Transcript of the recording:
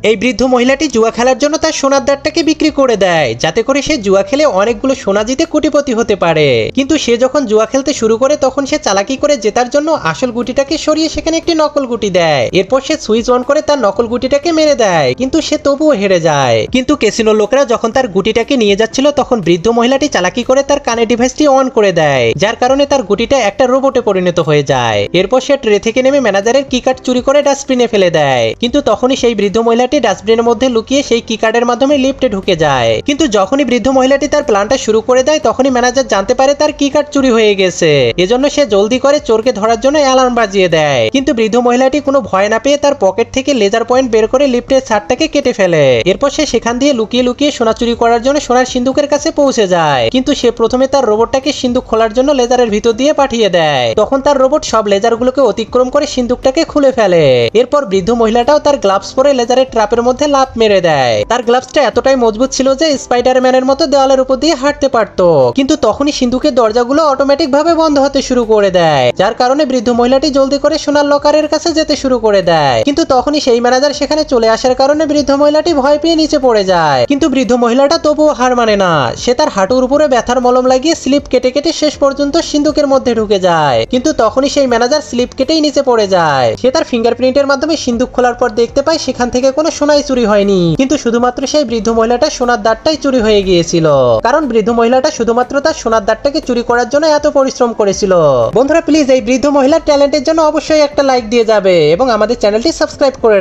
এই বৃদ্ধ মহিলাটি জুয়া খেলার জন্য তার সোনার দাঁতটাকে বিক্রি করে দেয়, যাতে করে সে জুয়া খেলে অনেকগুলো সোনা জিতে কোটিপতি হতে পারে। কিন্তু সে যখন জুয়া খেলতে শুরু করে তখন সে চালাকি করে জেতার জন্য আসল গুটিটাকে সরিয়ে সেখানে একটি নকল গুটি দেয়। এরপর সে সুইচ অন করে তার নকল গুটিটাকে মেরে দেয়, কিন্তু সে তবুও হেরে যায়। কিন্তু ক্যাসিনোর লোকেরা যখন তার গুটিটাকে নিয়ে যাচ্ছিল তখন বৃদ্ধ মহিলাটি চালাকি করে তার কানে ডিভাইসটি অন করে দেয়, যার কারণে তার গুটিটা একটা রোবটে পরিণত হয়ে যায়। এরপর সে ট্রে থেকে নেমে ম্যানেজারের কি কার্ড চুরি করে ডাস্টবিনে ফেলে দেয়। কিন্তু তখনই সেই বৃদ্ধ মহিলাটি ডাস্টবিনের মধ্যে লুকিয়ে সেই কি কার্ডের মাধ্যমে লিফটে ঢুকে যায়। কিন্তু যখনই বৃদ্ধ মহিলাটি তার প্ল্যানটা শুরু করে দেয় তখনই ম্যানেজার জানতে পারে তার কি কার্ড চুরি হয়ে গেছে। এজন্য সে জলদি করে চোরকে ধরার জন্য অ্যালার্ম বাজিয়ে দেয়। কিন্তু বৃদ্ধ মহিলাটি কোনো ভয় না পেয়ে তার পকেট থেকে লেজার পয়েন্ট বের করে লিফটের ছাদটাকে কেটে ফেলে। এরপর সে সেখান দিয়ে লুকিয়ে লুকিয়ে সোনা চুরি করার জন্য সোনার সিন্ধুকের কাছে পৌঁছে যায়। কিন্তু সে প্রথমে তার রোবটটাকে সিন্ধুক খোলার জন্য লেজারের ভিতর দিয়ে পাঠিয়ে দেয়। তখন তার রোবট সব লেজারগুলোকে অতিক্রম করে সিন্ধুকটাকে খুলে ফেলে। এরপর বৃদ্ধ মহিলাটাও তার গ্লাভস পরে লেজারের ট্র্যাপের মধ্যে লাফ মেরে দেয়। তার গ্লাভসটা এতটাই মজবুত ছিল যে স্পাইডারম্যানের মতো দেওয়ালের উপর দিয়ে হাঁটতে পারত। কিন্তু তখনই সিন্ধুকের দরজাগুলো অটোমেটিক ভাবে বন্ধ হতে শুরু করে দেয়, যার কারণে বৃদ্ধ মহিলাটি জলদি করে সোনার লকারের কাছে যেতে শুরু করে দেয়। কিন্তু তখনই সেই ম্যানেজার সেখানে চলে আসার কারণে বৃদ্ধ মহিলাটি ভয় পেয়ে নিচে পড়ে যায়। কিন্তু বৃদ্ধ মহিলাটা তবুও হার মানে না। সে তার হাঁটুর উপরে ব্যথার মলম লাগিয়ে স্লিপ কেটে কেটে শেষ পর্যন্ত সিন্ধুকের মধ্যে ঢুকে যায়। কিন্তু তখনই সেই ম্যানেজার স্লিপ কেটেই নিচে পড়ে যায়। সে তার ফিঙ্গারপ্রিন্টের মাধ্যমে সিন্ধুক খোলার পর দেখতে পায় সেখান থেকে কোনো সোনাই চুরি হয়নি, কিন্তু শুধুমাত্র সেই বৃদ্ধ মহিলাটা সোনার দাঁতটাই চুরি হয়ে গিয়েছিল। কারণ বৃদ্ধ মহিলাটা শুধুমাত্র তার সোনার দাঁতটাকে চুরি করার জন্য এত পরিশ্রম করেছিল। বন্ধুরা প্লিজ এই বৃদ্ধ মহিলার ট্যালেন্টের জন্য অবশ্যই একটা লাইক দিয়ে যাবে এবং আমাদের চ্যানেলটি সাবস্ক্রাইব করে